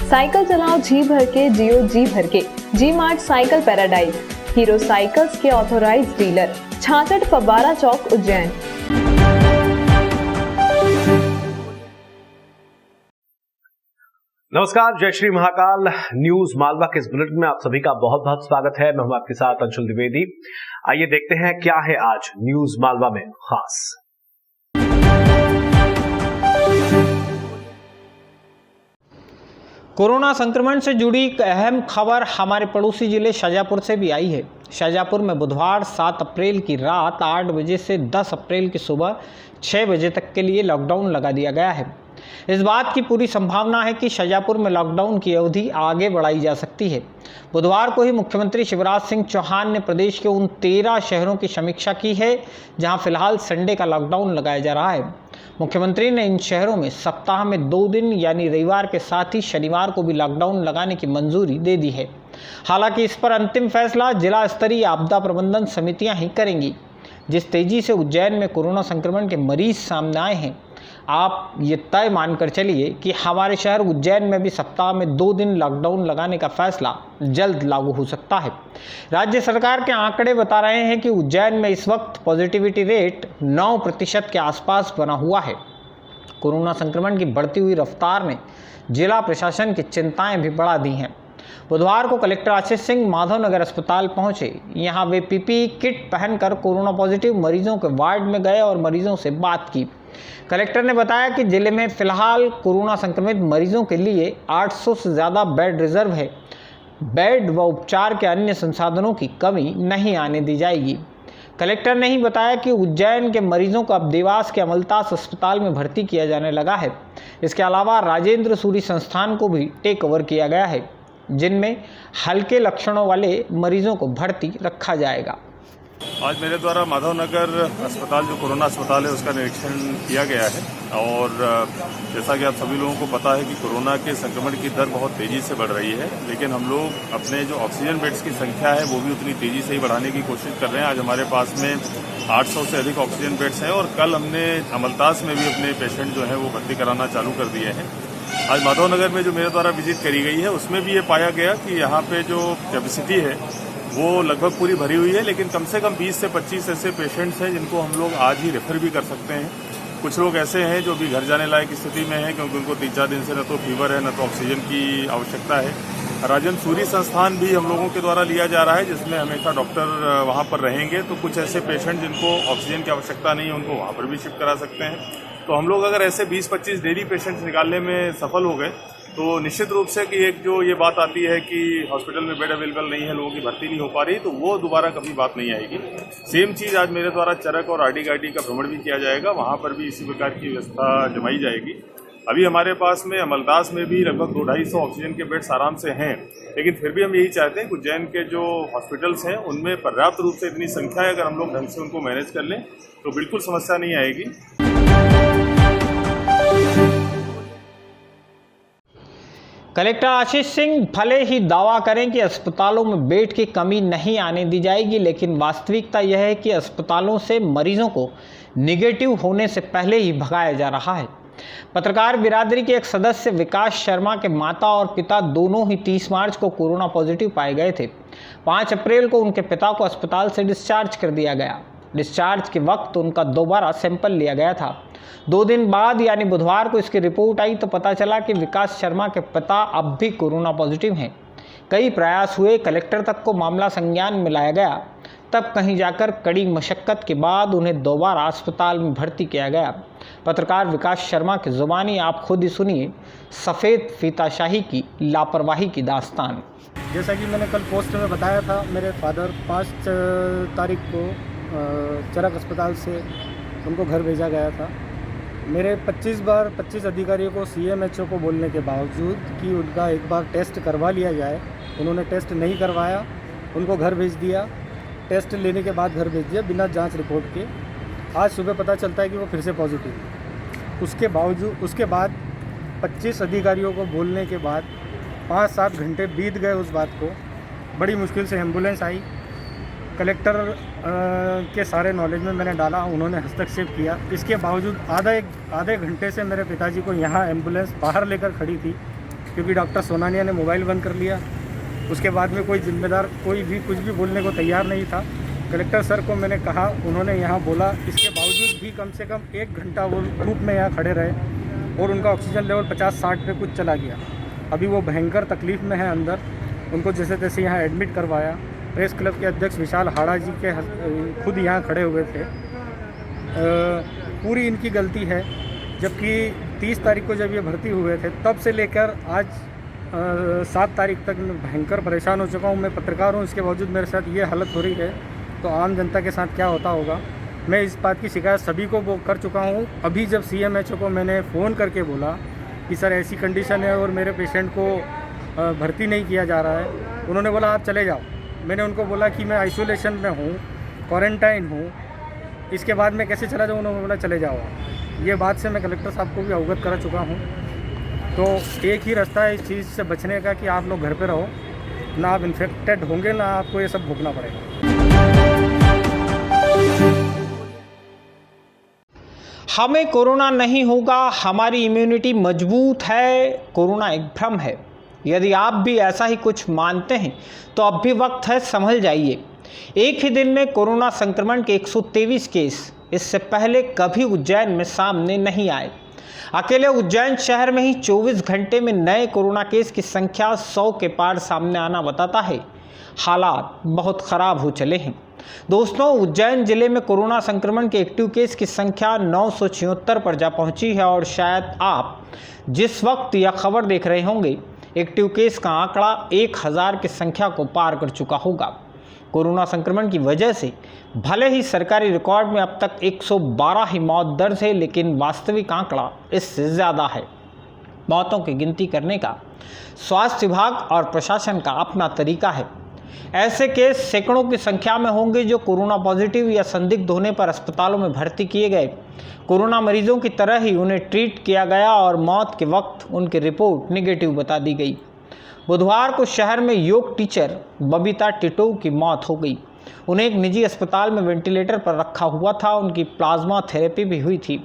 Cycle चलाओ जी भर के, जियो जी भर के। G mart cycle paradise, Hero cycles के ऑथोराइज डीलर, 66 फव्वारा चौक, उज्जैन। नमस्कार, जय श्री महाकाल। न्यूज मालवा के इस बुलेटिन में आप सभी का बहुत बहुत स्वागत है। मैं हूं आपके साथ अंशुल द्विवेदी। आइए देखते हैं क्या है आज न्यूज मालवा में खास। कोरोना संक्रमण से जुड़ी एक अहम खबर हमारे पड़ोसी जिले शाजापुर से भी आई है। शाजापुर में बुधवार 7 अप्रैल की रात 8 बजे से 10 अप्रैल की सुबह 6 बजे तक के लिए लॉकडाउन लगा दिया गया है। इस बात की पूरी संभावना है कि शाजापुर में लॉकडाउन की अवधि आगे बढ़ाई जा सकती है। बुधवार को ही मुख्यमंत्री शिवराज सिंह चौहान ने प्रदेश के उन 13 शहरों की समीक्षा की है जहां फिलहाल संडे का लॉकडाउन लगाया जा रहा है। मुख्यमंत्री ने इन शहरों में सप्ताह में 2 दिन यानी रविवार के साथ ही शनिवार को भी लॉकडाउन लगाने की मंजूरी दे दी है। हालांकि इस पर अंतिम फैसला जिला स्तरीय आपदा प्रबंधन समितियां ही करेंगी। जिस तेजी से उज्जैन में कोरोना संक्रमण के मरीज सामने आए हैं, आप ये तय मानकर चलिए कि हमारे शहर उज्जैन में भी सप्ताह में 2 दिन लॉकडाउन लगाने का फैसला जल्द लागू हो सकता है। राज्य सरकार के आंकड़े बता रहे हैं कि उज्जैन में इस वक्त पॉजिटिविटी रेट 9% के आसपास बना हुआ है। कोरोना संक्रमण की बढ़ती हुई रफ्तार ने जिला प्रशासन की चिंताएं भी बढ़ा दी हैं। बुधवार को कलेक्टर आशीष सिंह माधवनगर अस्पताल पहुंचे। यहां वे पीपीई किट पहनकर कोरोना पॉजिटिव मरीजों के वार्ड में गए और मरीजों से बात की। कलेक्टर ने बताया कि जिले में फिलहाल कोरोना संक्रमित मरीजों के लिए 800 से ज़्यादा बेड रिजर्व है। बेड व उपचार के अन्य संसाधनों की कमी नहीं आने दी जाएगी। कलेक्टर ने ही बताया कि उज्जैन के मरीजों को अब देवास के अमलतास अस्पताल में भर्ती किया जाने लगा है। इसके अलावा राजेंद्र सूरी संस्थान को भी टेक ओवर किया गया है, जिनमें हल्के लक्षणों वाले मरीजों को भर्ती रखा जाएगा। आज मेरे द्वारा माधवनगर अस्पताल जो कोरोना अस्पताल है उसका निरीक्षण किया गया है और जैसा कि आप सभी लोगों को पता है कि कोरोना के संक्रमण की दर बहुत तेजी से बढ़ रही है, लेकिन हम लोग अपने जो ऑक्सीजन बेड्स की संख्या है वो भी उतनी तेजी से ही बढ़ाने की कोशिश कर रहे हैं। आज हमारे पास में 800 से अधिक ऑक्सीजन बेड्स हैं और कल हमने अमलतास में भी अपने पेशेंट जो है वो भर्ती कराना चालू कर दिए हैं। आज माधवनगर में जो मेरे द्वारा विजिट करी गई है उसमें भी ये पाया गया कि यहाँ पे जो कैपेसिटी है वो लगभग पूरी भरी हुई है, लेकिन कम से कम 20 से 25 ऐसे पेशेंट्स हैं जिनको हम लोग आज ही रेफर भी कर सकते हैं। कुछ लोग ऐसे हैं जो भी घर जाने लायक स्थिति में हैं क्योंकि उनको 3-4 दिन से न तो फीवर है न तो ऑक्सीजन की आवश्यकता है। राजेंद्र सूरी संस्थान भी हम लोगों के द्वारा लिया जा रहा है जिसमें हमेशा डॉक्टर वहाँ पर रहेंगे, तो कुछ ऐसे पेशेंट जिनको ऑक्सीजन की आवश्यकता नहीं है उनको वहाँ पर भी शिफ्ट करा सकते हैं। तो हम लोग अगर ऐसे 20-25 डेली पेशेंट्स निकालने में सफल हो गए तो निश्चित रूप से कि एक जो ये बात आती है कि हॉस्पिटल में बेड अवेलेबल नहीं है, लोगों की भर्ती नहीं हो पा रही, तो वो दोबारा कभी बात नहीं आएगी। सेम चीज़ आज मेरे द्वारा चरक और आरडी का भ्रमण भी किया जाएगा, वहाँ पर भी इसी प्रकार की व्यवस्था जमाई जाएगी। अभी हमारे पास में अमलदास में भी लगभग 200-250 ऑक्सीजन के बेड्स आराम से हैं, लेकिन फिर भी हम यही चाहते हैं कि उज्जैन के जो हॉस्पिटल्स हैं उनमें पर्याप्त रूप से इतनी संख्या है, अगर हम लोग ढंग से उनको मैनेज कर लें तो बिल्कुल समस्या नहीं आएगी। कलेक्टर आशीष सिंह भले ही दावा करें कि अस्पतालों में बेड की कमी नहीं आने दी जाएगी, लेकिन वास्तविकता यह है कि अस्पतालों से मरीजों को निगेटिव होने से पहले ही भगाया जा रहा है। पत्रकार बिरादरी के एक सदस्य विकास शर्मा के माता और पिता दोनों ही 30 मार्च को कोरोना पॉजिटिव पाए गए थे। 5 अप्रैल को उनके पिता को अस्पताल से डिस्चार्ज कर दिया गया। डिस्चार्ज के वक्त उनका दोबारा सैंपल लिया गया था। 2 दिन बाद यानी बुधवार को इसकी रिपोर्ट आई तो पता चला कि विकास शर्मा के पिता अब भी कोरोना पॉजिटिव हैं। कई प्रयास हुए, कलेक्टर तक को मामला संज्ञान में लाया गया, तब कहीं जाकर कड़ी मशक्कत के बाद उन्हें दोबारा अस्पताल में भर्ती किया गया। पत्रकार विकास शर्मा की जुबानी आप खुद ही सुनिए सफ़ेद फीताशाही की लापरवाही की दास्तान। जैसा कि मैंने कल पोस्ट में बताया था, मेरे फादर 5 तारीख को चरक अस्पताल से उनको घर भेजा गया था। मेरे 25 अधिकारियों को CMHO को बोलने के बावजूद कि उनका एक बार टेस्ट करवा लिया जाए, उन्होंने टेस्ट नहीं करवाया, उनको घर भेज दिया। टेस्ट लेने के बाद घर भेज दिया बिना जांच रिपोर्ट के। आज सुबह पता चलता है कि वो फिर से पॉजिटिव है। उसके बाद 25 अधिकारियों को बोलने के बाद 5-7 घंटे बीत गए उस बात को। बड़ी मुश्किल से एम्बुलेंस आई। कलेक्टर के सारे नॉलेज में मैंने डाला, उन्होंने हस्तक्षेप किया। इसके बावजूद आधे घंटे से मेरे पिताजी को यहाँ एम्बुलेंस बाहर लेकर खड़ी थी। क्योंकि डॉक्टर सोनानिया ने मोबाइल बंद कर लिया। उसके बाद में कोई जिम्मेदार कोई भी कुछ भी बोलने को तैयार नहीं था। कलेक्टर सर को मैंने कहा, उन्होंने यहाँ बोला, इसके बावजूद भी कम से कम 1 घंटा वो धूप में यहाँ खड़े रहे और उनका ऑक्सीजन लेवल 50-60 पे कुछ चला गया। अभी वो भयंकर तकलीफ़ में है अंदर, उनको जैसे तैसे यहाँ एडमिट करवाया। प्रेस क्लब के अध्यक्ष विशाल हाड़ा जी के खुद यहाँ खड़े हुए थे। पूरी इनकी गलती है, जबकि 30 तारीख को जब ये भर्ती हुए थे तब से लेकर आज 7 तारीख तक मैं भयंकर परेशान हो चुका हूँ। मैं पत्रकार हूँ, इसके बावजूद मेरे साथ ये हालत हो रही है, तो आम जनता के साथ क्या होता होगा। मैं इस बात की शिकायत सभी को कर चुका हूँ। अभी जब CMHO को मैंने फ़ोन करके बोला कि सर ऐसी कंडीशन है और मेरे पेशेंट को भर्ती नहीं किया जा रहा है, उन्होंने बोला आप चले जाओ। मैंने उनको बोला कि मैं आइसोलेशन में हूँ, क्वारंटाइन हूँ, इसके बाद मैं कैसे चला जाऊँ। उन्होंने बोला चले जाओ। ये बात से मैं कलेक्टर साहब को भी अवगत करा चुका हूँ। तो एक ही रास्ता है इस चीज़ से बचने का कि आप लोग घर पे रहो, ना आप इन्फेक्टेड होंगे ना आपको ये सब भोगना पड़ेगा। हमें कोरोना नहीं होगा, हमारी इम्यूनिटी मजबूत है, कोरोना एक भ्रम है। यदि आप भी ऐसा ही कुछ मानते हैं तो अब भी वक्त है, संभल जाइए। एक ही दिन में कोरोना संक्रमण के 123 केस इससे पहले कभी उज्जैन में सामने नहीं आए। अकेले उज्जैन शहर में ही 24 घंटे में नए कोरोना केस की संख्या 100 के पार सामने आना बताता है हालात बहुत ख़राब हो चले हैं। दोस्तों, उज्जैन जिले में कोरोना संक्रमण के एक्टिव केस की संख्या 976 पर जा पहुंची है और शायद आप जिस वक्त यह खबर देख रहे होंगे एक्टिव केस का आंकड़ा 1000 की संख्या को पार कर चुका होगा। कोरोना संक्रमण की वजह से भले ही सरकारी रिकॉर्ड में अब तक 112 ही मौत दर्ज है, लेकिन वास्तविक आंकड़ा इससे ज़्यादा है। मौतों की गिनती करने का स्वास्थ्य विभाग और प्रशासन का अपना तरीका है। ऐसे केस सैकड़ों की संख्या में होंगे जो कोरोना पॉजिटिव या संदिग्ध होने पर अस्पतालों में भर्ती किए गए कोरोना मरीजों की तरह ही उन्हें ट्रीट किया गया और मौत के वक्त उनकी रिपोर्ट नेगेटिव बता दी गई। बुधवार को शहर में योग टीचर बबीता टिटो की मौत हो गई। उन्हें एक निजी अस्पताल में वेंटिलेटर पर रखा हुआ था। उनकी प्लाज्मा थेरेपी भी हुई थी।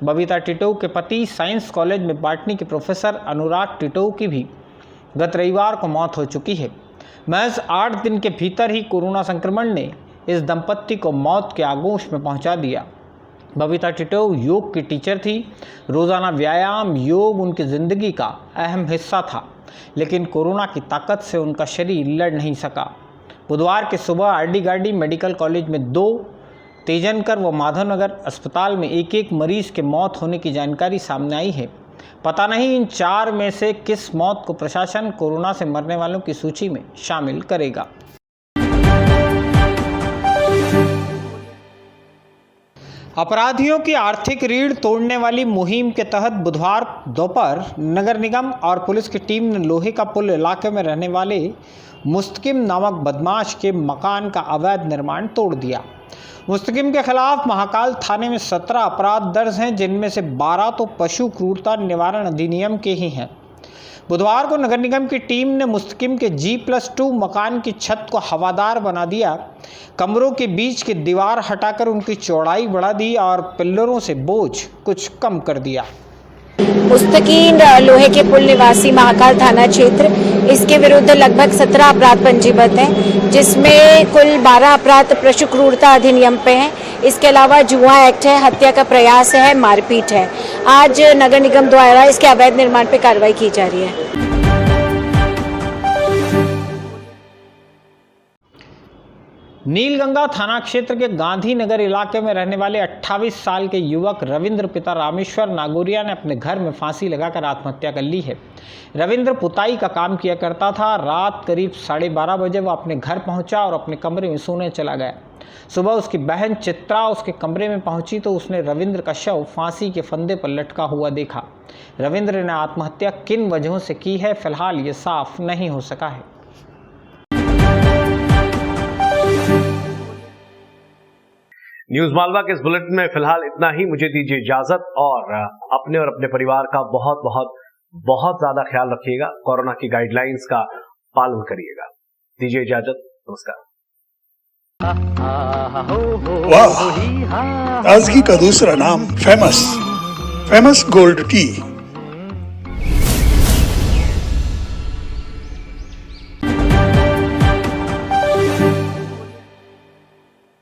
बबीता टिटो के पति साइंस कॉलेज में बॉटनी के प्रोफेसर अनुराग टिटो की भी गत रविवार को मौत हो चुकी है। महज 8 दिन के भीतर ही कोरोना संक्रमण ने इस दंपत्ति को मौत के आगोश में पहुंचा दिया। बबीता टिटो योग की टीचर थी। रोज़ाना व्यायाम, योग उनकी ज़िंदगी का अहम हिस्सा था, लेकिन कोरोना की ताकत से उनका शरीर लड़ नहीं सका। बुधवार की सुबह आरडी गार्डी मेडिकल कॉलेज में 2, तेजनकर व माधवनगर अस्पताल में एक मरीज के मौत होने की जानकारी सामने आई है। पता नहीं इन 4 में से किस मौत को प्रशासन कोरोना से मरने वालों की सूची में शामिल करेगा। अपराधियों की आर्थिक रीढ़ तोड़ने वाली मुहिम के तहत बुधवार दोपहर नगर निगम और पुलिस की टीम ने लोहे का पुल इलाके में रहने वाले मुस्तकिम नामक बदमाश के मकान का अवैध निर्माण तोड़ दिया। मुस्तकिम के खिलाफ महाकाल थाने में 17 अपराध दर्ज हैं, जिनमें से 12 तो पशु क्रूरता निवारण अधिनियम के ही हैं। बुधवार को नगर निगम की टीम ने मुस्तकिम के G+2 मकान की छत को हवादार बना दिया, कमरों के बीच की दीवार हटाकर उनकी चौड़ाई बढ़ा दी और पिल्लरों से बोझ कुछ कम कर दिया। मुस्तकीन लोहे के पुल निवासी महाकाल थाना क्षेत्र, इसके विरुद्ध लगभग 17 अपराध पंजीबद्ध हैं, जिसमें कुल 12 अपराध पशु क्रूरता अधिनियम पे हैं। इसके अलावा जुआ एक्ट है, हत्या का प्रयास है, मारपीट है। आज नगर निगम द्वारा इसके अवैध निर्माण पे कार्रवाई की जा रही है। नीलगंगा थाना क्षेत्र के गांधीनगर इलाके में रहने वाले 28 साल के युवक रविंद्र पिता रामेश्वर नागोरिया ने अपने घर में फांसी लगाकर आत्महत्या कर ली है। रविंद्र पुताई का काम किया करता था। रात करीब 12:30 बजे वह अपने घर पहुंचा और अपने कमरे में सोने चला गया। सुबह उसकी बहन चित्रा उसके कमरे में पहुंची तो उसने रविंद्र का शव फांसी के फंदे पर लटका हुआ देखा। रविंद्र ने आत्महत्या किन वजहों से की है, फिलहाल ये साफ नहीं हो सका है। न्यूज मालवा के इस बुलेटिन में फिलहाल इतना ही। मुझे दीजिए इजाजत और अपने परिवार का बहुत बहुत बहुत ज्यादा ख्याल रखिएगा। कोरोना की गाइडलाइंस का पालन करिएगा। दीजिए इजाजत, नमस्कार। वाह, ताजगी का दूसरा नाम फेमस गोल्ड टी।